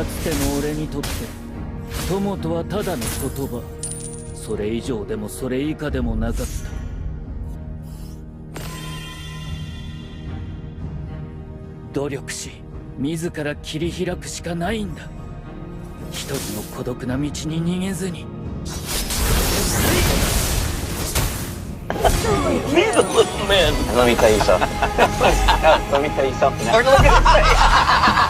かつての俺にとって友とはただの言葉、それ以上でもそれ以下でもなかった。努力し自ら切り開くしかないんだ。一人の孤独な道に逃げずに。Man, let me tell you something. Let me tell you something.